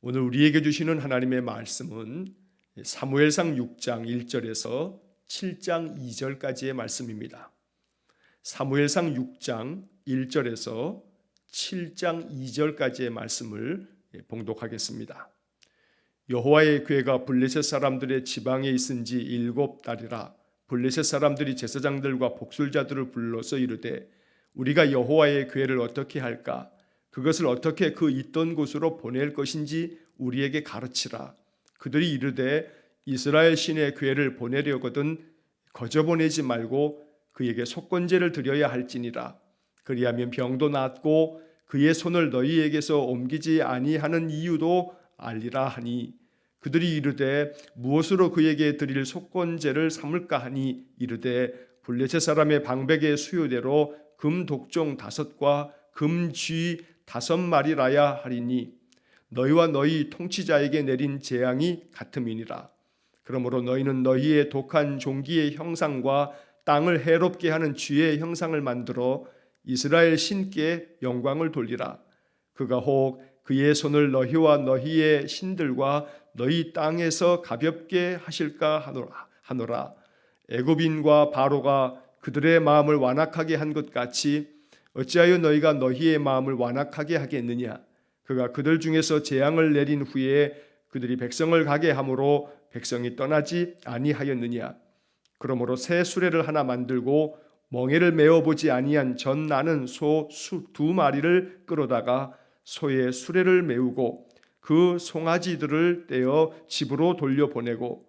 오늘 우리에게 주시는 하나님의 말씀은 사무엘상 6장 1절에서 7장 2절까지의 말씀입니다. 사무엘상 6장 1절에서 7장 2절까지의 말씀을 봉독하겠습니다. 여호와의 궤가 블레셋 사람들의 지방에 있은 지 7달이라. 블레셋 사람들이 제사장들과 복술자들을 불러서 이르되 우리가 여호와의 궤를 어떻게 할까? 그것을 어떻게 그 있던 곳으로 보낼 것인지 우리에게 가르치라. 그들이 이르되 이스라엘 신의 궤를 보내려거든 거저 보내지 말고 그에게 속건제를 드려야 할지니라. 그리하면 병도 낫고 그의 손을 너희에게서 옮기지 아니하는 이유도 알리라 하니, 그들이 이르되 무엇으로 그에게 드릴 속건제를 삼을까 하니 이르되 블레셋 사람의 방백의 수요대로 금 독종 5과 금 쥐 5마리라야 하리니 너희와 너희 통치자에게 내린 재앙이 같음이니라. 그러므로 너희는 너희의 독한 종기의 형상과 땅을 해롭게 하는 쥐의 형상을 만들어 이스라엘 신께 영광을 돌리라. 그가 혹 그의 손을 너희와 너희의 신들과 너희 땅에서 가볍게 하실까 하노라. 애굽인과 바로가 그들의 마음을 완악하게 한 것 같이 어찌하여 너희가 너희의 마음을 완악하게 하겠느냐. 그가 그들 중에서 재앙을 내린 후에 그들이 백성을 가게 함으로 백성이 떠나지 아니하였느냐. 그러므로 새 수레를 하나 만들고 멍에를 메어보지 아니한 전 나는 소 2마리를 끌어다가 소의 수레를 메우고 그 송아지들을 떼어 집으로 돌려보내고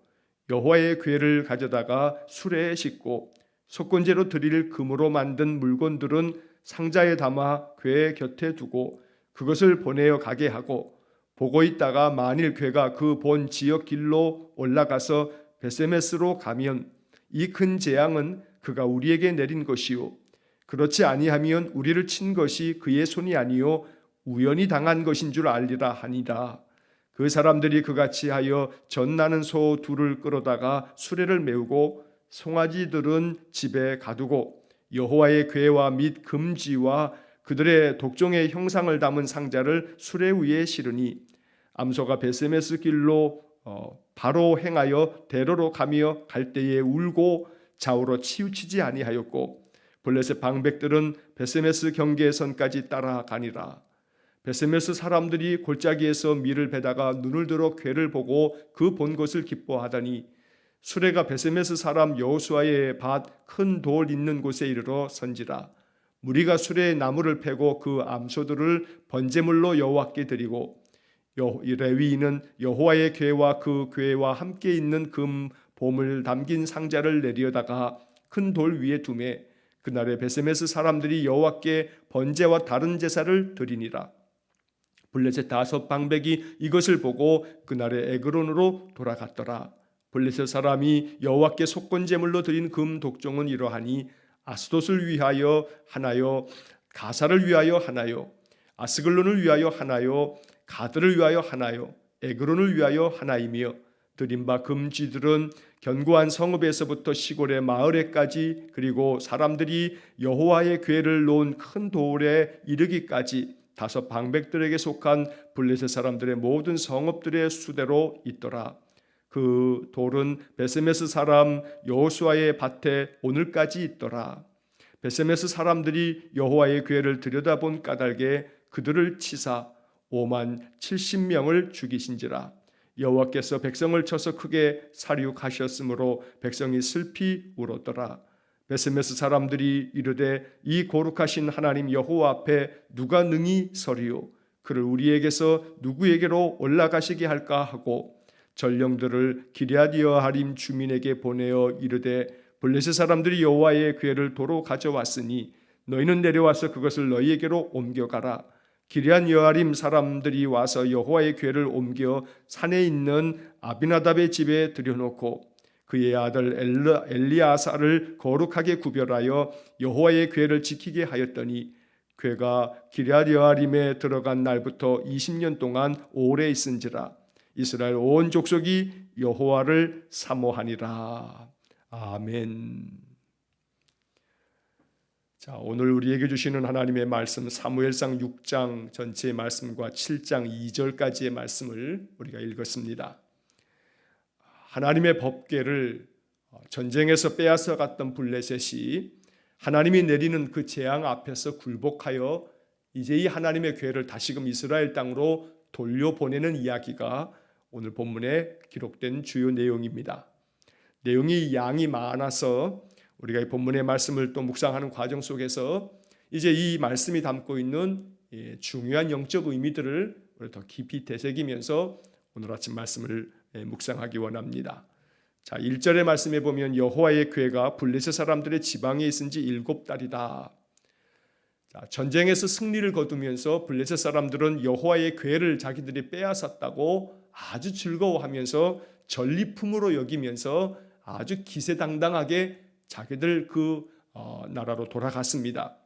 여호와의 궤를 가져다가 수레에 싣고 속건제로 드릴 금으로 만든 물건들은 상자에 담아 궤 곁에 두고 그것을 보내어 가게 하고, 보고 있다가 만일 궤가 그 본 지역 길로 올라가서 베세메스로 가면 이 큰 재앙은 그가 우리에게 내린 것이요, 그렇지 아니하면 우리를 친 것이 그의 손이 아니요 우연히 당한 것인 줄 알리라 하니라. 그 사람들이 그같이 하여 젖나는 소 2를 끌어다가 수레를 메우고 송아지들은 집에 가두고 여호와의 궤와 및 금지와 그들의 독종의 형상을 담은 상자를 수레 위에 실으니 암소가 베세메스 길로 바로 행하여 대로로 가며 갈 때에 울고 좌우로 치우치지 아니하였고, 블레셋 방백들은 베세메스 경계선까지 따라가니라. 베세메스 사람들이 골짜기에서 밀을 베다가 눈을 들어 궤를 보고 그 본 것을 기뻐하더니 수레가 베세메스 사람 여호수아의 밭 큰 돌 있는 곳에 이르러 선지라. 무리가 수레에 나무를 패고 그 암소들을 번제물로 여호와께 드리고 레위인은 여호와의 궤와 그 궤와 함께 있는 금 보물 담긴 상자를 내려다가 큰 돌 위에 두매 그날에 베세메스 사람들이 여호와께 번제와 다른 제사를 드리니라. 블레셋 5방백이 이것을 보고 그날에 에그론으로 돌아갔더라. 블레셋 사람이 여호와께 속건제물로 드린 금 독종은 이러하니 아스돗을 위하여 하나요, 가사를 위하여 하나요, 아스글론을 위하여 하나요, 가드를 위하여 하나요, 에그론을 위하여 하나이며, 드린 바 금쥐들은 견고한 성읍에서부터 시골의 마을에까지, 그리고 사람들이 여호와의 궤를 놓은 큰 돌에 이르기까지 5방백들에게 속한 블레셋 사람들의 모든 성읍들의 수대로 있더라. 그 돌은 베세메스 사람 여호수아의 밭에 오늘까지 있더라. 베세메스 사람들이 여호와의 궤를 들여다본 까닭에 그들을 치사 50,070명을 죽이신지라. 여호와께서 백성을 쳐서 크게 살육하셨으므로 백성이 슬피 울었더라. 베세메스 사람들이 이르되 이 거룩하신 하나님 여호와 앞에 누가 능히 서리요? 그를 우리에게서 누구에게로 올라가시게 할까 하고 전령들을 기럇여아림 주민에게 보내어 이르되 블레셋 사람들이 여호와의 궤를 도로 가져왔으니 너희는 내려와서 그것을 너희에게로 옮겨가라. 기럇여아림 사람들이 와서 여호와의 궤를 옮겨 산에 있는 아비나답의 집에 들여놓고 그의 아들 엘리아사를 거룩하게 구별하여 여호와의 궤를 지키게 하였더니 궤가 기럇여아림에 들어간 날부터 20년 동안 오래 있은지라. 이스라엘 온 족속이 여호와를 사모하니라. 아멘. 자, 오늘 우리에게 주시는 하나님의 말씀 사무엘상 6장 전체의 말씀과 7장 2절까지의 말씀을 우리가 읽었습니다. 하나님의 법궤를 전쟁에서 빼앗아 갔던 블레셋이 하나님이 내리는 그 재앙 앞에서 굴복하여 이제 이 하나님의 궤를 다시금 이스라엘 땅으로 돌려보내는 이야기가 오늘 본문에 기록된 주요 내용입니다. 내용이 양이 많아서 우리가 이 본문의 말씀을 또 묵상하는 과정 속에서 이제 이 말씀이 담고 있는 중요한 영적 의미들을 더 깊이 되새기면서 오늘 아침 말씀을 묵상하기 원합니다. 자, 1절의 말씀에 보면 여호와의 궤가 블레셋 사람들의 지방에 있은 지 7달이다. 자, 전쟁에서 승리를 거두면서 블레셋 사람들은 여호와의 궤를 자기들이 빼앗았다고 아주 즐거워하면서 전리품으로 여기면서 아주 기세당당하게 자기들 그 나라로 돌아갔습니다.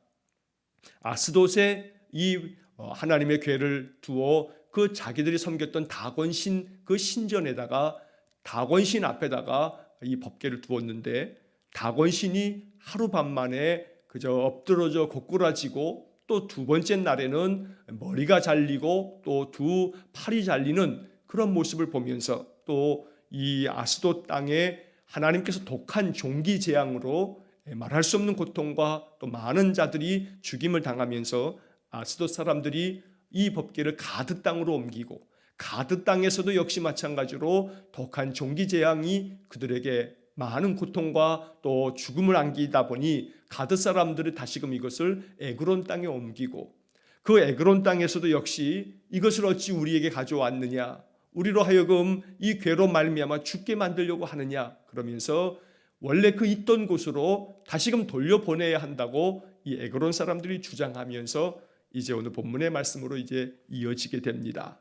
아스돗에 이 하나님의 궤를 두어 그 자기들이 섬겼던 다곤신 그 신전에다가 다곤신 앞에다가 이 법궤를 두었는데 다곤신이 하루밤만에 그저 엎드러져 고꾸라지고 또 두 번째 날에는 머리가 잘리고 또 두 팔이 잘리는 그런 모습을 보면서 또 이 아스돗 땅에 하나님께서 독한 종기 재앙으로 말할 수 없는 고통과 또 많은 자들이 죽임을 당하면서 아스돗 사람들이 이 법궤를 가드 땅으로 옮기고 가드 땅에서도 역시 마찬가지로 독한 종기 재앙이 그들에게 많은 고통과 또 죽음을 안기다 보니 가드 사람들이 다시금 이것을 에그론 땅에 옮기고 그 에그론 땅에서도 역시 이것을 어찌 우리에게 가져왔느냐, 우리로 하여금 이 궤로 말미암아 죽게 만들려고 하느냐 그러면서 원래 그 있던 곳으로 다시금 돌려보내야 한다고 이 에그론 사람들이 주장하면서 이제 오늘 본문의 말씀으로 이제 이어지게 됩니다.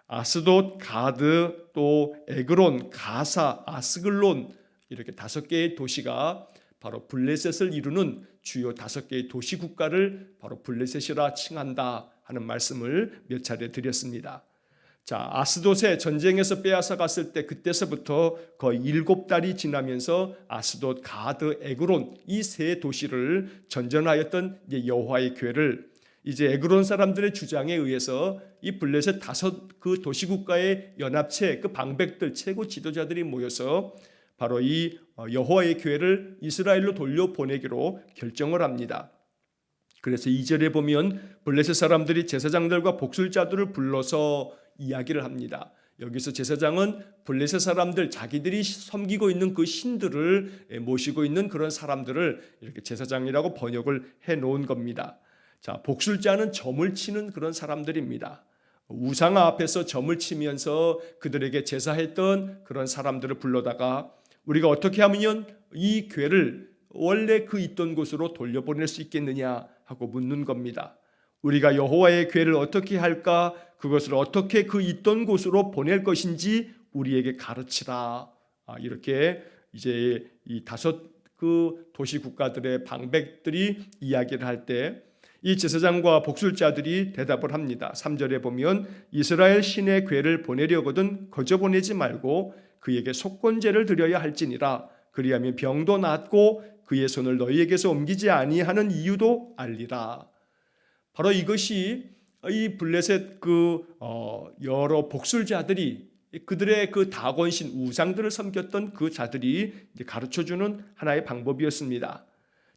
아스돗, 가드, 또 에그론, 가사, 아스글론 이렇게 5개의 도시가 바로 블레셋을 이루는 주요 5개의 도시 국가를 바로 블레셋이라 칭한다 하는 말씀을 몇 차례 드렸습니다. 자, 아스돗에 전쟁에서 빼앗아 갔을 때 그때서부터 거의 7달이 지나면서 아스돗, 가드, 에그론 이 세 도시를 전전하였던 여호와의 궤를 이제 에그론 사람들의 주장에 의해서 이 블레셋 5 그 도시국가의 연합체 그 방백들 최고 지도자들이 모여서 바로 이 여호와의 궤를 이스라엘로 돌려보내기로 결정을 합니다. 그래서 2절에 보면 블레셋 사람들이 제사장들과 복술자들을 불러서 이야기를 합니다. 여기서 제사장은 블레셋 사람들 자기들이 섬기고 있는 그 신들을 모시고 있는 그런 사람들을 이렇게 제사장이라고 번역을 해놓은 겁니다. 자, 복술자는 점을 치는 그런 사람들입니다. 우상 앞에서 점을 치면서 그들에게 제사했던 그런 사람들을 불러다가 우리가 어떻게 하면 이 궤를 원래 그 있던 곳으로 돌려보낼 수 있겠느냐 하고 묻는 겁니다. 우리가 여호와의 궤를 어떻게 할까? 그것을 어떻게 그 있던 곳으로 보낼 것인지 우리에게 가르치라. 이렇게 이제 이 5 그 도시 국가들의 방백들이 이야기를 할 때 이 제사장과 복술자들이 대답을 합니다. 3절에 보면 이스라엘 신의 궤를 보내려거든 거저 보내지 말고 그에게 속건제를 드려야 할지니라. 그리하면 병도 낫고 그의 손을 너희에게서 옮기지 아니하는 이유도 알리라. 바로 이것이 이 블레셋 여러 복술자들이 그들의 그 다곤신 우상들을 섬겼던 그 자들이 가르쳐주는 하나의 방법이었습니다.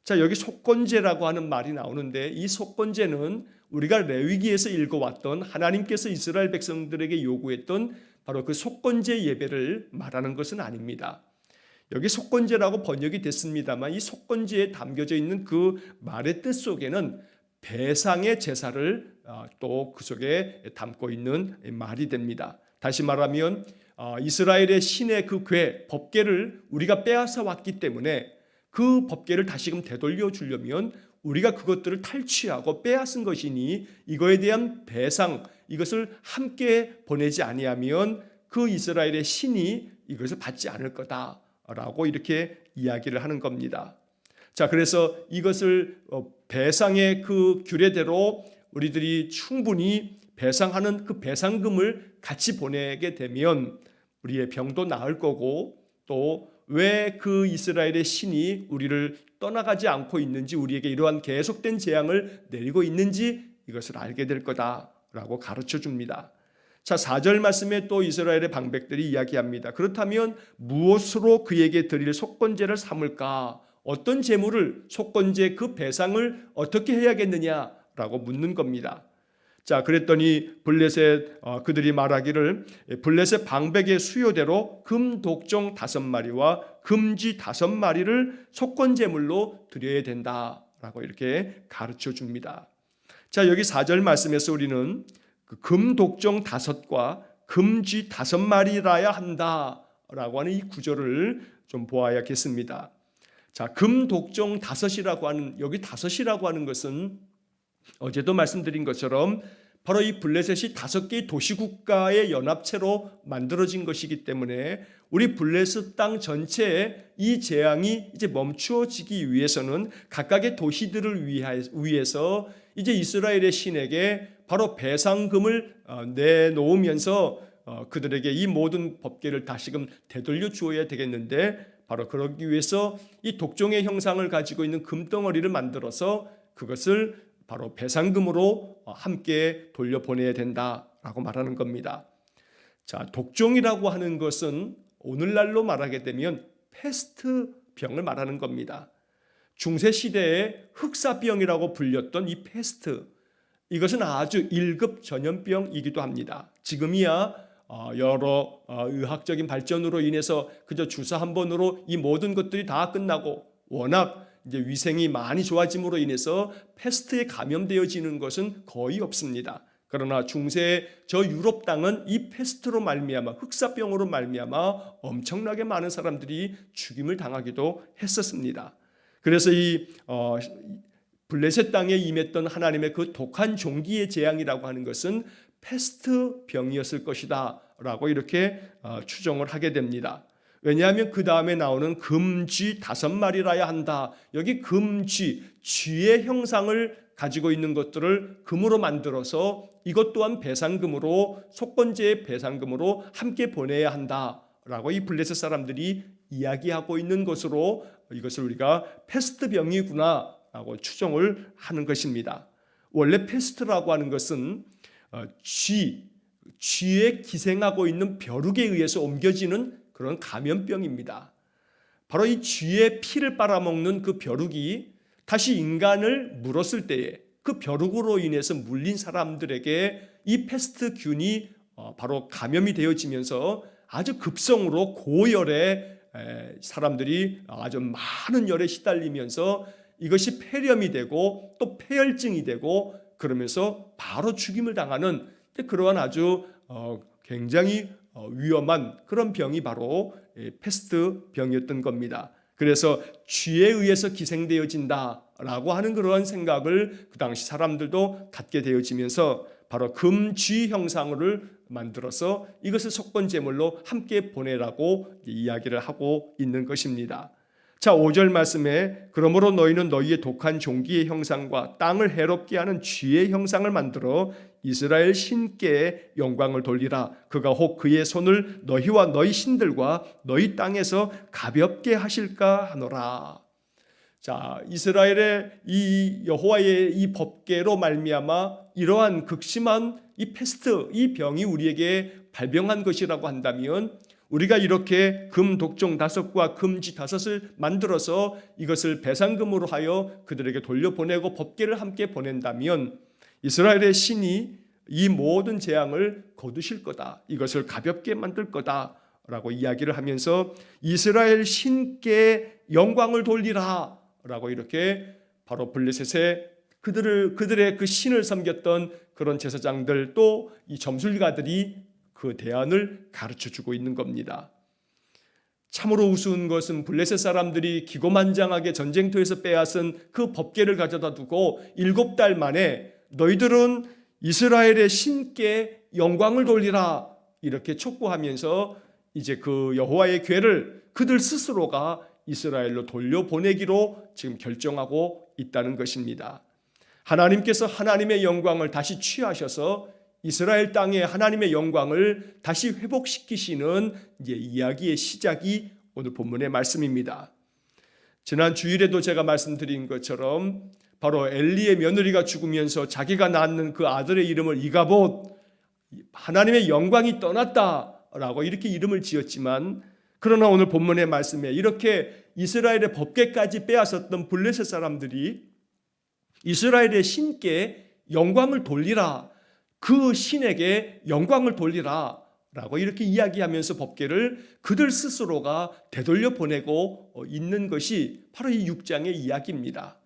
자, 여기 속건제라고 하는 말이 나오는데 이 속건제는 우리가 레위기에서 읽어왔던 하나님께서 이스라엘 백성들에게 요구했던 바로 그 속건제 예배를 말하는 것은 아닙니다. 여기 속건제라고 번역이 됐습니다만 이 속건제에 담겨져 있는 그 말의 뜻 속에는 배상의 제사를 또 그 속에 담고 있는 말이 됩니다. 다시 말하면 이스라엘의 신의 그 궤, 법궤를 우리가 빼앗아 왔기 때문에 그 법궤를 다시금 되돌려 주려면 우리가 그것들을 탈취하고 빼앗은 것이니 이거에 대한 배상, 이것을 함께 보내지 아니하면 그 이스라엘의 신이 이것을 받지 않을 거다라고 이렇게 이야기를 하는 겁니다. 자, 그래서 이것을 배상의 그 규례대로 우리들이 충분히 배상하는 그 배상금을 같이 보내게 되면 우리의 병도 나을 거고 또 왜 그 이스라엘의 신이 우리를 떠나가지 않고 있는지, 우리에게 이러한 계속된 재앙을 내리고 있는지 이것을 알게 될 거다라고 가르쳐 줍니다. 자, 4절 말씀에 또 이스라엘의 방백들이 이야기합니다. 그렇다면 무엇으로 그에게 드릴 속건제를 삼을까? 어떤 제물을, 속건제 그 배상을 어떻게 해야겠느냐라고 묻는 겁니다. 자, 그랬더니 블레셋 그들이 말하기를 블레셋 방백의 수요대로 금 독종 5마리와 금쥐 5마리를 속건제물로 드려야 된다라고 이렇게 가르쳐 줍니다. 자, 여기 4절 말씀에서 우리는 금 독종 5과 금쥐 5마리라야 한다라고 하는 이 구절을 좀 보아야겠습니다. 자, 금 독종 5이라고 하는, 여기 5이라고 하는 것은 어제도 말씀드린 것처럼 바로 이 블레셋이 5개의 도시국가의 연합체로 만들어진 것이기 때문에 우리 블레셋 땅 전체에 이 재앙이 이제 멈추어지기 위해서는 각각의 도시들을 위해서 이제 이스라엘의 신에게 바로 배상금을 내놓으면서 그들에게 이 모든 법궤를 다시금 되돌려 주어야 되겠는데, 바로 그러기 위해서 이 독종의 형상을 가지고 있는 금덩어리를 만들어서 그것을 바로 배상금으로 함께 돌려보내야 된다라고 말하는 겁니다. 자, 독종이라고 하는 것은 오늘날로 말하게 되면 패스트 병을 말하는 겁니다. 중세시대에 흑사병이라고 불렸던 이 패스트, 이것은 아주 1급 전염병이기도 합니다. 지금이야 여러 의학적인 발전으로 인해서 그저 주사 한 번으로 이 모든 것들이 다 끝나고, 워낙 이제 위생이 많이 좋아짐으로 인해서 패스트에 감염되어지는 것은 거의 없습니다. 그러나 중세 저 유럽 땅은 이 패스트로 말미암아, 흑사병으로 말미암아 엄청나게 많은 사람들이 죽임을 당하기도 했었습니다. 그래서 이 블레셋 땅에 임했던 하나님의 그 독한 종기의 재앙이라고 하는 것은 패스트 병이었을 것이다 라고 이렇게 추정을 하게 됩니다. 왜냐하면 그 다음에 나오는 금쥐 5마리라야 한다. 여기 금쥐, 쥐의 형상을 가지고 있는 것들을 금으로 만들어서 이것 또한 배상금으로, 속건제의 배상금으로 함께 보내야 한다라고 이 블레셋 사람들이 이야기하고 있는 것으로 이것을 우리가 패스트 병이구나라고 추정을 하는 것입니다. 원래 패스트라고 하는 것은 쥐에 기생하고 있는 벼룩에 의해서 옮겨지는 그런 감염병입니다. 바로 이 쥐의 피를 빨아먹는 그 벼룩이 다시 인간을 물었을 때에 그 벼룩으로 인해서 물린 사람들에게 이 패스트균이 바로 감염이 되어지면서 아주 급성으로 고열에 사람들이 아주 많은 열에 시달리면서 이것이 폐렴이 되고 또 폐혈증이 되고, 그러면서 바로 죽임을 당하는 그러한 아주 굉장히 위험한 그런 병이 바로 패스트 병이었던 겁니다. 그래서 쥐에 의해서 기생되어진다라고 하는 그러한 생각을 그 당시 사람들도 갖게 되어지면서 바로 금쥐 형상을 만들어서 이것을 속건제물로 함께 보내라고 이야기를 하고 있는 것입니다. 자, 5절 말씀에 그러므로 너희는 너희의 독한 종기의 형상과 땅을 해롭게 하는 쥐의 형상을 만들어 이스라엘 신께 영광을 돌리라. 그가 혹 그의 손을 너희와 너희 신들과 너희 땅에서 가볍게 하실까 하노라. 자, 이스라엘의 이 여호와의 이 법궤로 말미암아 이러한 극심한 이 패스트, 이 병이 우리에게 발병한 것이라고 한다면, 우리가 이렇게 금 독종 5과 금쥐 5을 만들어서 이것을 배상금으로 하여 그들에게 돌려보내고 법궤를 함께 보낸다면 이스라엘의 신이 이 모든 재앙을 거두실 거다, 이것을 가볍게 만들 거다라고 이야기를 하면서 이스라엘 신께 영광을 돌리라 라고 이렇게 바로 블레셋의 그들의 그 신을 섬겼던 그런 제사장들, 또 이 점술가들이 그 대안을 가르쳐주고 있는 겁니다. 참으로 우스운 것은 블레셋 사람들이 기고만장하게 전쟁터에서 빼앗은 그 법궤를 가져다 두고 7달 만에 너희들은 이스라엘의 신께 영광을 돌리라 이렇게 촉구하면서 이제 그 여호와의 궤를 그들 스스로가 이스라엘로 돌려보내기로 지금 결정하고 있다는 것입니다. 하나님께서 하나님의 영광을 다시 취하셔서 이스라엘 땅에 하나님의 영광을 다시 회복시키시는 이제 이야기의 시작이 오늘 본문의 말씀입니다. 지난 주일에도 제가 말씀드린 것처럼 바로 엘리의 며느리가 죽으면서 자기가 낳는 그 아들의 이름을 이가봇, 하나님의 영광이 떠났다라고 이렇게 이름을 지었지만, 그러나 오늘 본문의 말씀에 이렇게 이스라엘의 법궤까지 빼앗았던 블레셋 사람들이 이스라엘의 신께 영광을 돌리라, 그 신에게 영광을 돌리라 라고 이렇게 이야기하면서 법궤를 그들 스스로가 되돌려 보내고 있는 것이 바로 이 6장의 이야기입니다.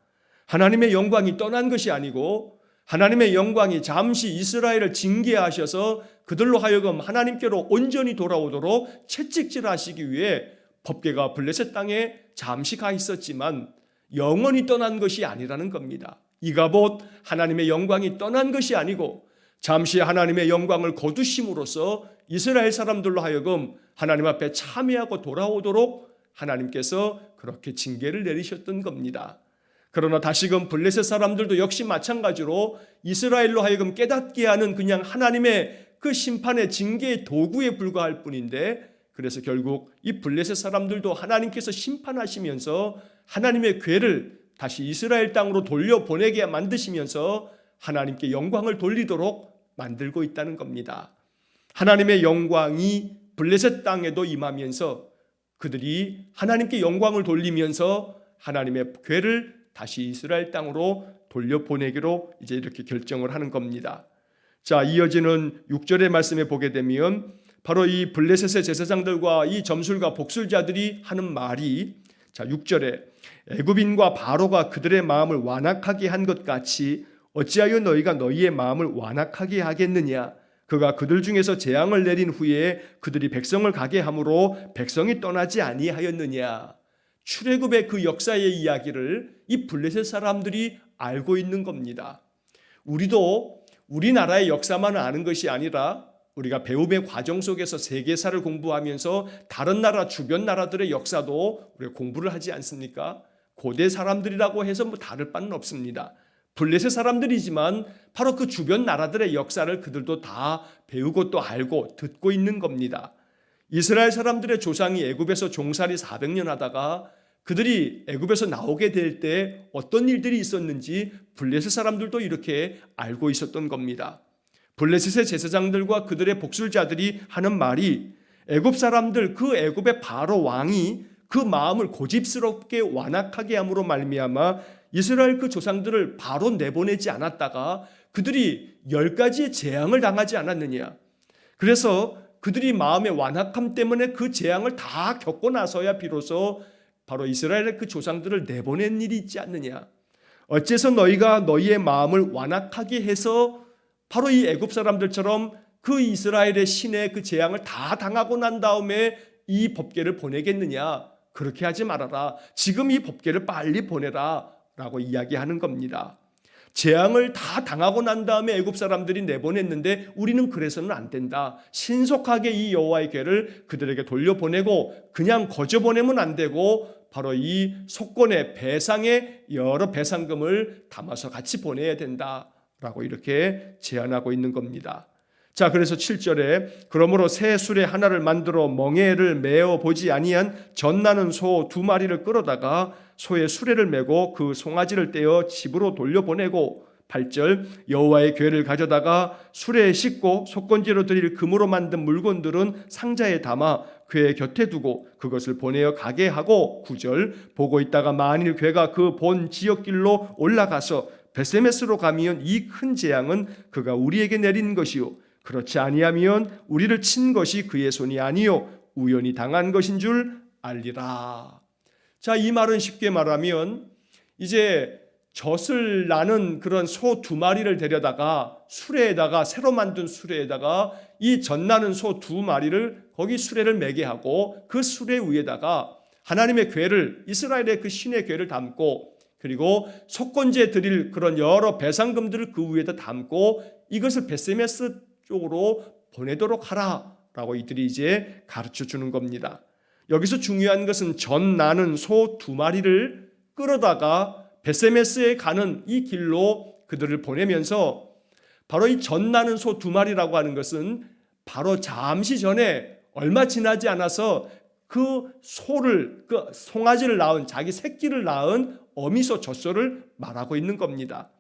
하나님의 영광이 떠난 것이 아니고 하나님의 영광이 잠시 이스라엘을 징계하셔서 그들로 하여금 하나님께로 온전히 돌아오도록 채찍질하시기 위해 법궤가 블레셋 땅에 잠시 가 있었지만 영원히 떠난 것이 아니라는 겁니다. 이가봇, 하나님의 영광이 떠난 것이 아니고 잠시 하나님의 영광을 거두심으로써 이스라엘 사람들로 하여금 하나님 앞에 참회하고 돌아오도록 하나님께서 그렇게 징계를 내리셨던 겁니다. 그러나 다시금 블레셋 사람들도 역시 마찬가지로 이스라엘로 하여금 깨닫게 하는 그냥 하나님의 그 심판의 징계의 도구에 불과할 뿐인데, 그래서 결국 이 블레셋 사람들도 하나님께서 심판하시면서 하나님의 궤를 다시 이스라엘 땅으로 돌려보내게 만드시면서 하나님께 영광을 돌리도록 만들고 있다는 겁니다. 하나님의 영광이 블레셋 땅에도 임하면서 그들이 하나님께 영광을 돌리면서 하나님의 궤를 다시 이스라엘 땅으로 돌려보내기로 이제 이렇게 결정을 하는 겁니다. 자, 이어지는 6절의 말씀에 보게 되면 바로 이 블레셋의 제사장들과 이 점술과 복술자들이 하는 말이, 자 6절에 애굽인과 바로가 그들의 마음을 완악하게 한 것 같이 어찌하여 너희가 너희의 마음을 완악하게 하겠느냐. 그가 그들 중에서 재앙을 내린 후에 그들이 백성을 가게 함으로 백성이 떠나지 아니하였느냐. 출애굽의 그 역사의 이야기를 이 블레셋 사람들이 알고 있는 겁니다. 우리도 우리나라의 역사만 아는 것이 아니라 우리가 배움의 과정 속에서 세계사를 공부하면서 다른 나라 주변 나라들의 역사도 우리가 공부를 하지 않습니까? 고대 사람들이라고 해서 뭐 다를 바는 없습니다. 블레셋 사람들이지만 바로 그 주변 나라들의 역사를 그들도 다 배우고 또 알고 듣고 있는 겁니다. 이스라엘 사람들의 조상이 애굽에서 종살이 400년 하다가 그들이 애굽에서 나오게 될 때 어떤 일들이 있었는지 블레셋 사람들도 이렇게 알고 있었던 겁니다. 블레셋의 제사장들과 그들의 복술자들이 하는 말이, 애굽 사람들, 그 애굽의 바로 왕이 그 마음을 고집스럽게 완악하게 함으로 말미암아 이스라엘 그 조상들을 바로 내보내지 않았다가 그들이 10가지의 재앙을 당하지 않았느냐. 그래서 그들이 마음의 완악함 때문에 그 재앙을 다 겪고 나서야 비로소 바로 이스라엘의 그 조상들을 내보낸 일이 있지 않느냐. 어째서 너희가 너희의 마음을 완악하게 해서 바로 이 애굽 사람들처럼 그 이스라엘의 신의 그 재앙을 다 당하고 난 다음에 이 법궤를 보내겠느냐. 그렇게 하지 말아라. 지금 이 법궤를 빨리 보내라 라고 이야기하는 겁니다. 재앙을 다 당하고 난 다음에 애굽 사람들이 내보냈는데 우리는 그래서는 안 된다. 신속하게 이 여호와의 궤를 그들에게 돌려보내고 그냥 거저 보내면 안 되고 바로 이 속건의 배상에 여러 배상금을 담아서 같이 보내야 된다라고 이렇게 제안하고 있는 겁니다. 자, 그래서 7절에 그러므로 새 수레 하나를 만들어 멍에를 메어 보지 아니한 젖나는 소 2마리를 끌어다가 소의 수레를 메고 그 송아지를 떼어 집으로 돌려보내고, 8절 여호와의 궤를 가져다가 수레에 싣고 속건제로 드릴 금으로 만든 물건들은 상자에 담아 궤 곁에 두고 그것을 보내어 가게 하고, 9절 보고 있다가 만일 궤가 그 본 지역길로 올라가서 베세메스로 가면 이 큰 재앙은 그가 우리에게 내린 것이요 그렇지 아니하면 우리를 친 것이 그의 손이 아니요 우연히 당한 것인 줄 알리라. 자, 이 말은 쉽게 말하면 이제 젖을 나는 그런 소 2마리를 데려다가 수레에다가, 새로 만든 수레에다가 이 젖 나는 소 2마리를 거기 수레를 매게 하고 그 수레 위에다가 하나님의 궤를, 이스라엘의 그 신의 궤를 담고, 그리고 속건제 드릴 그런 여러 배상금들을 그 위에다 담고 이것을 베세메스 쪽으로 보내도록 하라라고 이들이 이제 가르쳐 주는 겁니다. 여기서 중요한 것은 젖 나는 소 2마리를 끌어다가 베세메스에 가는 이 길로 그들을 보내면서, 바로 이 젖 나는 소 2마리라고 하는 것은 바로 잠시 전에 얼마 지나지 않아서 그 소를, 그 송아지를 낳은, 자기 새끼를 낳은 어미소 젖소를 말하고 있는 겁니다.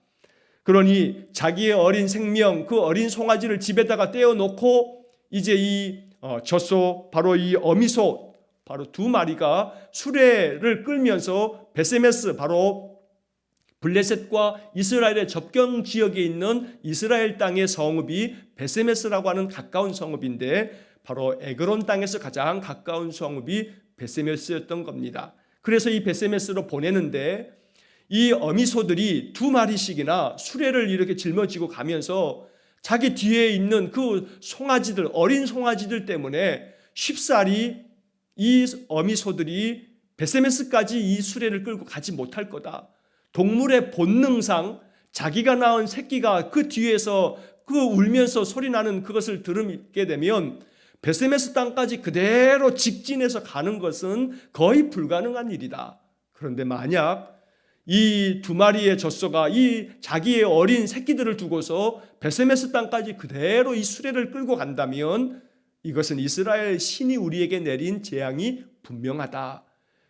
그러니 자기의 어린 생명, 그 어린 송아지를 집에다가 떼어놓고 이제 이 젖소, 바로 이 어미소, 바로 두 마리가 수레를 끌면서 베세메스, 바로 블레셋과 이스라엘의 접경 지역에 있는 이스라엘 땅의 성읍이 베세메스라고 하는 가까운 성읍인데, 바로 에그론 땅에서 가장 가까운 성읍이 베세메스였던 겁니다. 그래서 이 베세메스로 보내는데, 이 어미소들이 두 마리씩이나 수레를 이렇게 짊어지고 가면서 자기 뒤에 있는 그 송아지들, 어린 송아지들 때문에 쉽사리 이 어미소들이 베세메스까지 이 수레를 끌고 가지 못할 거다. 동물의 본능상 자기가 낳은 새끼가 그 뒤에서 그 울면서 소리나는 그것을 들게 되면 베세메스 땅까지 그대로 직진해서 가는 것은 거의 불가능한 일이다. 그런데 만약 이 두 마리의 젖소가 이 자기의 어린 새끼들을 두고서 베세메스 땅까지 그대로 이 수레를 끌고 간다면 이것은 이스라엘 신이 우리에게 내린 재앙이 분명하다.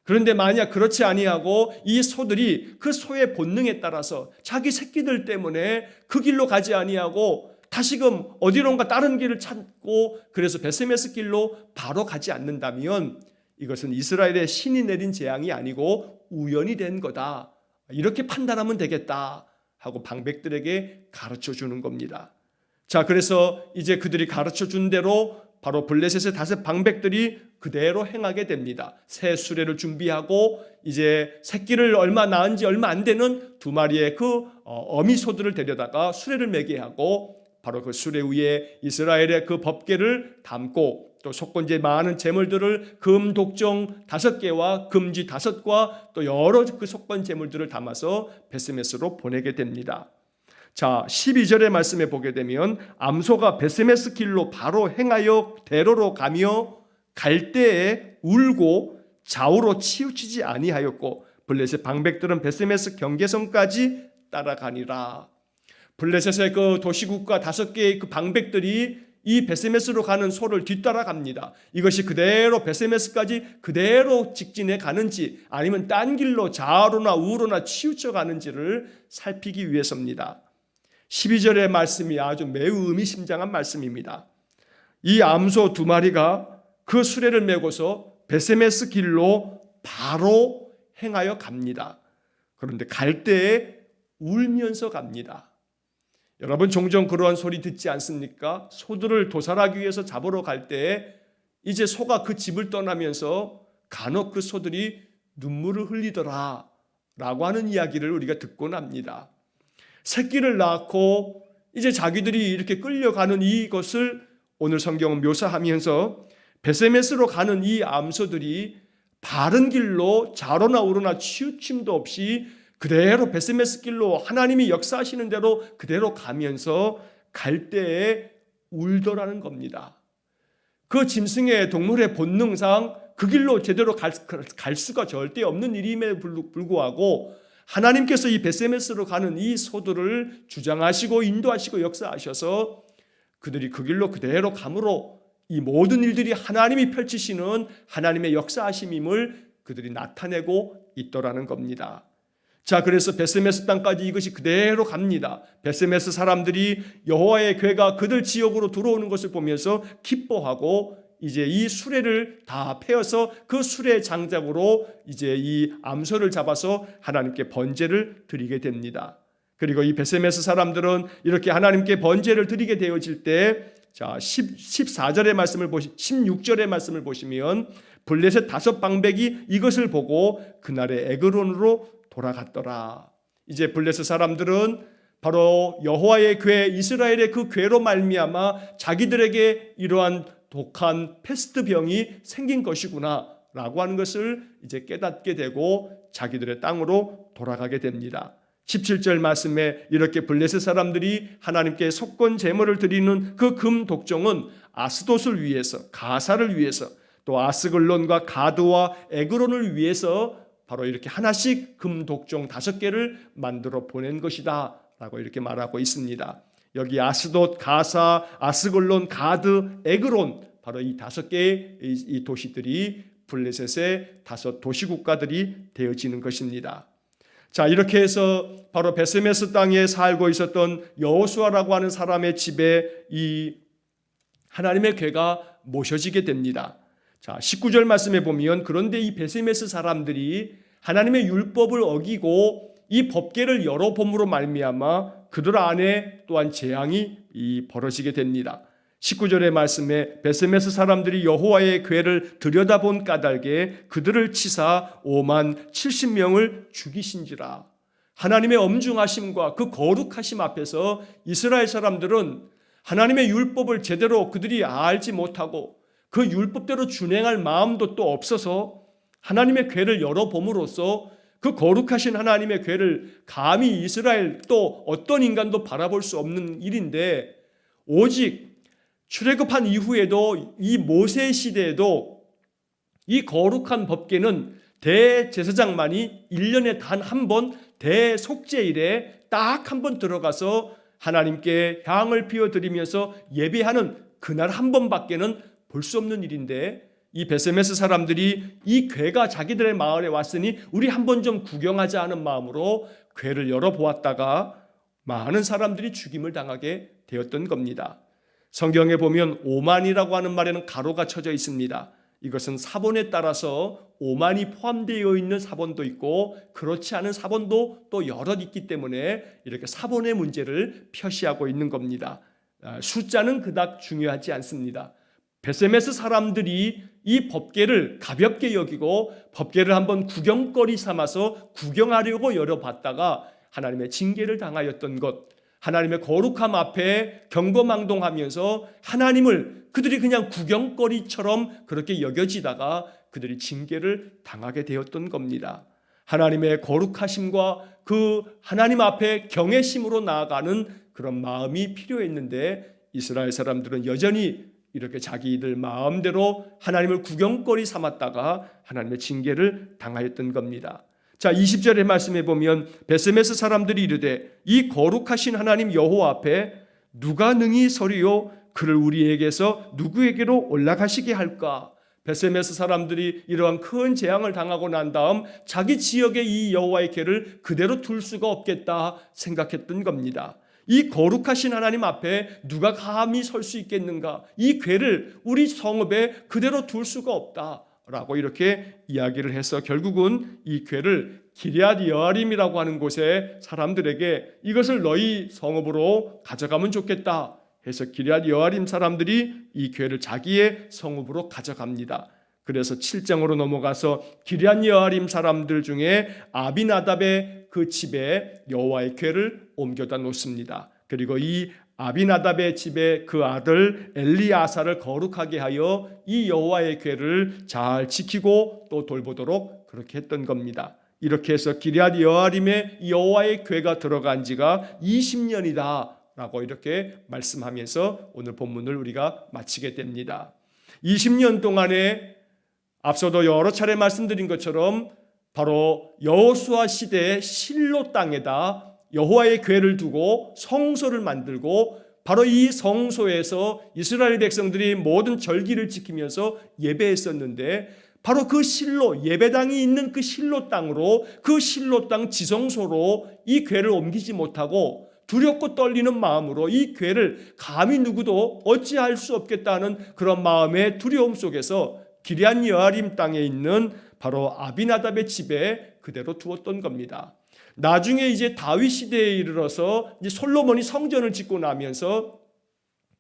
그런데 만약 그렇지 아니하고 이 소들이 그 소의 본능에 따라서 자기 새끼들 때문에 그 길로 가지 아니하고 다시금 어디론가 다른 길을 찾고 그래서 베세메스 길로 바로 가지 않는다면 이것은 이스라엘의 신이 내린 재앙이 아니고 우연이 된 거다. 이렇게 판단하면 되겠다 하고 방백들에게 가르쳐 주는 겁니다. 자, 그래서 이제 그들이 가르쳐 준 대로 바로 블레셋의 5 방백들이 그대로 행하게 됩니다. 새 수레를 준비하고 이제 새끼를 얼마 낳은지 얼마 안 되는 두 마리의 그 어미소들을 데려다가 수레를 매게 하고 바로 그 수레 위에 이스라엘의 그 법궤를 담고 또 속건제 많은 제물들을 금 독종 5개와 금쥐 5과 또 여러 그 속건 제물들을 담아서 베세메스로 보내게 됩니다. 자, 12절의 말씀에 보게 되면 암소가 베세메스 길로 바로 행하여 대로로 가며 갈 때에 울고 좌우로 치우치지 아니하였고 블레셋 방백들은 베세메스 경계선까지 따라가니라. 블레셋의 그 도시국가 5개의 그 방백들이 이 베세메스로 가는 소를 뒤따라갑니다. 이것이 그대로 베세메스까지 그대로 직진해 가는지 아니면 딴 길로 좌우로나 우로나 치우쳐 가는지를 살피기 위해서입니다. 12절의 말씀이 아주 매우 의미심장한 말씀입니다. 이 암소 2마리가 그 수레를 메고서 베세메스 길로 바로 행하여 갑니다. 그런데 갈 때에 울면서 갑니다. 여러분 종종 그러한 소리 듣지 않습니까? 소들을 도살하기 위해서 잡으러 갈 때에 이제 소가 그 집을 떠나면서 간혹 그 소들이 눈물을 흘리더라 라고 하는 이야기를 우리가 듣곤 합니다. 새끼를 낳고 이제 자기들이 이렇게 끌려가는 이것을 오늘 성경은 묘사하면서 베세메스로 가는 이 암소들이 바른 길로 좌로나 우로나 치우침도 없이 그대로 베세메스 길로 하나님이 역사하시는 대로 그대로 가면서 갈 때에 울더라는 겁니다. 그 짐승의 동물의 본능상 그 길로 제대로 갈 수가 절대 없는 일임에 불구하고 하나님께서 이 베세메스로 가는 이 소들을 주장하시고 인도하시고 역사하셔서 그들이 그 길로 그대로 감으로 이 모든 일들이 하나님이 펼치시는 하나님의 역사하심임을 그들이 나타내고 있더라는 겁니다. 자, 그래서 베세메스 땅까지 이것이 그대로 갑니다. 베세메스 사람들이 여호와의 궤가 그들 지역으로 들어오는 것을 보면서 기뻐하고 이제 이 수레를 다 패어서 그 수레 장작으로 이제 이 암소를 잡아서 하나님께 번제를 드리게 됩니다. 그리고 이 베세메스 사람들은 이렇게 하나님께 번제를 드리게 되어질 때 자, 16절의 말씀을 보시면 블레셋 5 방백이 이것을 보고 그날의 에그론으로 돌아갔더라. 이제 블레셋 사람들은 바로 여호와의 궤, 이스라엘의 그 궤로 말미암아 자기들에게 이러한 독한 패스트 병이 생긴 것이구나 라고 하는 것을 이제 깨닫게 되고 자기들의 땅으로 돌아가게 됩니다. 17절 말씀에 이렇게 블레셋 사람들이 하나님께 속건 제물을 드리는 그 금 독종은 아스돗을 위해서, 가사를 위해서, 또 아스글론과 가드와 에그론을 위해서 바로 이렇게 하나씩 금 독종 5개를 만들어 보낸 것이다 라고 이렇게 말하고 있습니다. 여기 아스돗, 가사, 아스글론, 가드, 에그론 바로 이 5개의 이 도시들이 블레셋의 5 도시국가들이 되어지는 것입니다. 자, 이렇게 해서 바로 베세메스 땅에 살고 있었던 여호수아라고 하는 사람의 집에 이 하나님의 궤가 모셔지게 됩니다. 자, 19절 말씀에 보면 그런데 이 베세메스 사람들이 하나님의 율법을 어기고 이 법궤를 열어봄으로 말미암아 그들 안에 또한 재앙이 벌어지게 됩니다. 19절의 말씀에 베세메스 사람들이 여호와의 궤를 들여다본 까닭에 그들을 치사 5만 70명을 죽이신지라. 하나님의 엄중하심과 그 거룩하심 앞에서 이스라엘 사람들은 하나님의 율법을 제대로 그들이 알지 못하고 그 율법대로 준행할 마음도 또 없어서 하나님의 궤를 열어봄으로써 그 거룩하신 하나님의 궤를 감히 이스라엘 또 어떤 인간도 바라볼 수 없는 일인데, 오직 출애굽한 이후에도 이 모세 시대에도 이 거룩한 법궤는 대제사장만이 1년에 단 한 번 대속죄일에 딱 한 번 들어가서 하나님께 향을 피워드리면서 예배하는 그날 한 번밖에는 볼 수 없는 일인데, 이 베세메스 사람들이 이 궤가 자기들의 마을에 왔으니 우리 한번 좀 구경하자 하는 마음으로 궤를 열어보았다가 많은 사람들이 죽임을 당하게 되었던 겁니다. 성경에 보면 오만이라고 하는 말에는 가로가 쳐져 있습니다. 이것은 사본에 따라서 오만이 포함되어 있는 사본도 있고 그렇지 않은 사본도 또 여럿 있기 때문에 이렇게 사본의 문제를 표시하고 있는 겁니다. 숫자는 그닥 중요하지 않습니다. 베세메스 사람들이 이 법궤를 가볍게 여기고 법궤를 한번 구경거리 삼아서 구경하려고 열어봤다가 하나님의 징계를 당하였던 것, 하나님의 거룩함 앞에 경거망동하면서 하나님을 그들이 그냥 구경거리처럼 그렇게 여겨지다가 그들이 징계를 당하게 되었던 겁니다. 하나님의 거룩하심과 그 하나님 앞에 경외심으로 나아가는 그런 마음이 필요했는데 이스라엘 사람들은 여전히 이렇게 자기들 마음대로 하나님을 구경거리 삼았다가 하나님의 징계를 당하였던 겁니다. 자, 20절의 말씀에 보면 베세메스 사람들이 이르되 이 거룩하신 하나님 여호와 앞에 누가 능히 서리요 그를 우리에게서 누구에게로 올라가시게 할까? 베세메스 사람들이 이러한 큰 재앙을 당하고 난 다음 자기 지역에 이 여호와의 궤를 그대로 둘 수가 없겠다 생각했던 겁니다. 이 거룩하신 하나님 앞에 누가 감히 설 수 있겠는가? 이 궤를 우리 성읍에 그대로 둘 수가 없다라고 이렇게 이야기를 해서 결국은 이 궤를 기럇 여아림이라고 하는 곳에 사람들에게 이것을 너희 성읍으로 가져가면 좋겠다 해서 기럇 여아림 사람들이 이 궤를 자기의 성읍으로 가져갑니다. 그래서 7장으로 넘어가서 기럇 여아림 사람들 중에 아비나답의 그 집에 여호와의 궤를 옮겨다 놓습니다. 그리고 이 아비나답의 집에 그 아들 엘리아사를 거룩하게 하여 이 여호와의 궤를 잘 지키고 또 돌보도록 그렇게 했던 겁니다. 이렇게 해서 기럇 여아림에 여호와의 궤가 들어간 지가 20년이다 라고 이렇게 말씀하면서 오늘 본문을 우리가 마치게 됩니다. 20년 동안에 앞서도 여러 차례 말씀드린 것처럼 바로 여호수아 시대의 실로 땅에다 여호와의 궤를 두고 성소를 만들고 바로 이 성소에서 이스라엘 백성들이 모든 절기를 지키면서 예배했었는데 바로 그 실로 예배당이 있는 그 실로 땅으로 그 실로 땅 지성소로 이 궤를 옮기지 못하고 두렵고 떨리는 마음으로 이 궤를 감히 누구도 어찌할 수 없겠다는 그런 마음의 두려움 속에서 기럇 여아림 땅에 있는 바로 아비나답의 집에 그대로 두었던 겁니다. 나중에 이제 다윗 시대에 이르러서 이제 솔로몬이 성전을 짓고 나면서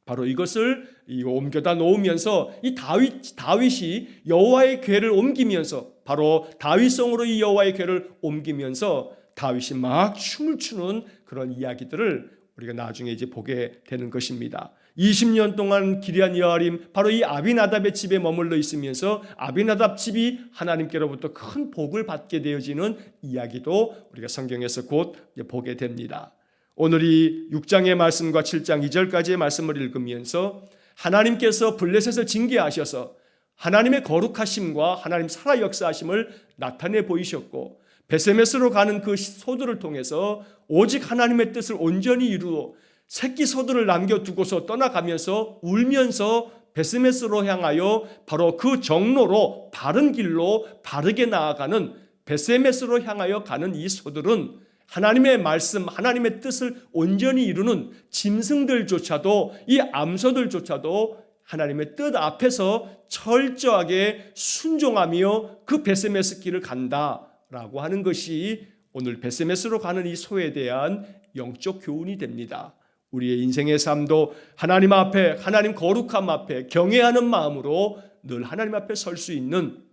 바로 이것을 옮겨다 놓으면서 이 다윗이 여호와의 궤를 옮기면서 바로 다윗성으로 이 여호와의 궤를 옮기면서 다윗이 막 춤을 추는 그런 이야기들을 우리가 나중에 이제 보게 되는 것입니다. 20년 동안 기럇 여아림 바로 이 아비나답의 집에 머물러 있으면서 아비나답 집이 하나님께로부터 큰 복을 받게 되어지는 이야기도 우리가 성경에서 곧 보게 됩니다. 오늘 이 6장의 말씀과 7장 2절까지의 말씀을 읽으면서 하나님께서 블레셋을 징계하셔서 하나님의 거룩하심과 하나님 살아 역사하심을 나타내 보이셨고 베세메스로 가는 그 소들을 통해서 오직 하나님의 뜻을 온전히 이루어 새끼 소들을 남겨두고서 떠나가면서 울면서 베세메스로 향하여 바로 그 정로로 바른 길로 바르게 나아가는 베세메스로 향하여 가는 이 소들은 하나님의 말씀, 하나님의 뜻을 온전히 이루는 짐승들조차도, 이 암소들조차도 하나님의 뜻 앞에서 철저하게 순종하며 그 베세메스 길을 간다라고 하는 것이 오늘 베세메스로 가는 이 소에 대한 영적 교훈이 됩니다. 우리의 인생의 삶도 하나님 앞에, 하나님 거룩함 앞에 경외하는 마음으로 늘 하나님 앞에 설 수 있는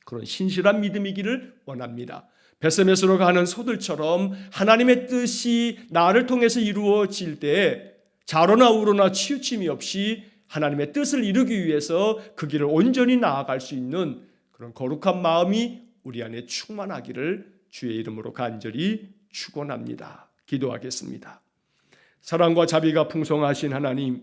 그런 신실한 믿음이기를 원합니다. 베세메스로 가는 소들처럼 하나님의 뜻이 나를 통해서 이루어질 때 좌로나 우로나 치우침이 없이 하나님의 뜻을 이루기 위해서 그 길을 온전히 나아갈 수 있는 그런 거룩한 마음이 우리 안에 충만하기를 주의 이름으로 간절히 축원합니다. 기도하겠습니다. 사랑과 자비가 풍성하신 하나님,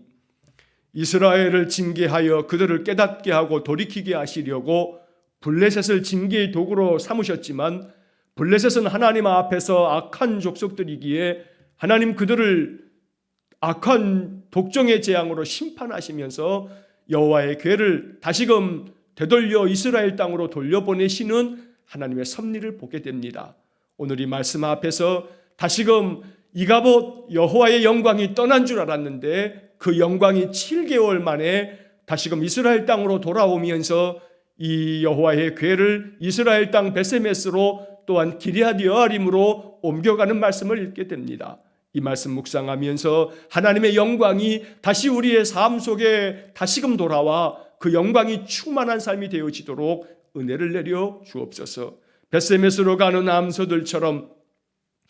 이스라엘을 징계하여 그들을 깨닫게 하고 돌이키게 하시려고 블레셋을 징계의 도구로 삼으셨지만 블레셋은 하나님 앞에서 악한 족속들이기에 하나님 그들을 악한 독종의 재앙으로 심판하시면서 여호와의 궤를 다시금 되돌려 이스라엘 땅으로 돌려보내시는 하나님의 섭리를 보게 됩니다. 오늘 이 말씀 앞에서 다시금 이가봇 여호와의 영광이 떠난 줄 알았는데 그 영광이 7개월 만에 다시금 이스라엘 땅으로 돌아오면서 이 여호와의 궤를 이스라엘 땅 베세메스로 또한 기럇 여아림으로 옮겨가는 말씀을 읽게 됩니다. 이 말씀 묵상하면서 하나님의 영광이 다시 우리의 삶 속에 다시금 돌아와 그 영광이 충만한 삶이 되어지도록 은혜를 내려 주옵소서. 베세메스로 가는 암소들처럼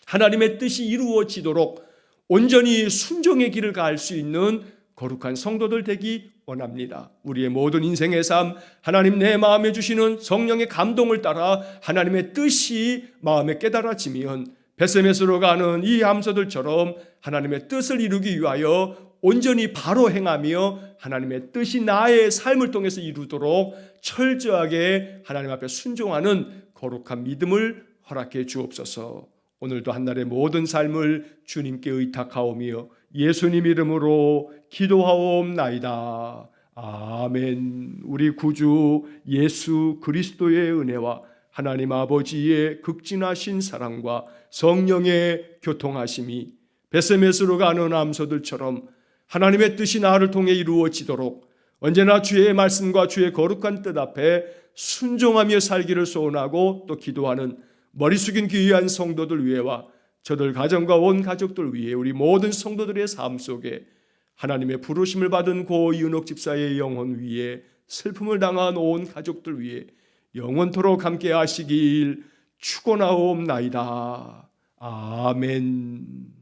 하나님의 뜻이 이루어지도록 온전히 순종의 길을 갈 수 있는 거룩한 성도들 되기 원합니다. 우리의 모든 인생의 삶, 하나님 내 마음에 주시는 성령의 감동을 따라 하나님의 뜻이 마음에 깨달아지면 베세메스로 가는 이 암소들처럼 하나님의 뜻을 이루기 위하여 온전히 바로 행하며 하나님의 뜻이 나의 삶을 통해서 이루도록 철저하게 하나님 앞에 순종하는 거룩한 믿음을 허락해 주옵소서. 오늘도 한날의 모든 삶을 주님께 의탁하오며 예수님 이름으로 기도하옵나이다. 아멘. 우리 구주 예수 그리스도의 은혜와 하나님 아버지의 극진하신 사랑과 성령의 교통하심이 베세메스로 가는 암소들처럼 하나님의 뜻이 나를 통해 이루어지도록 언제나 주의 말씀과 주의 거룩한 뜻 앞에 순종하며 살기를 소원하고 또 기도하는 머리 숙인 귀한 성도들 위해와 저들 가정과 온 가족들 위해 우리 모든 성도들의 삶 속에 하나님의 부르심을 받은 고 이은옥 집사의 영혼 위에 슬픔을 당한 온 가족들 위해 영원토록 함께 하시길 축원하옵나이다. 아멘.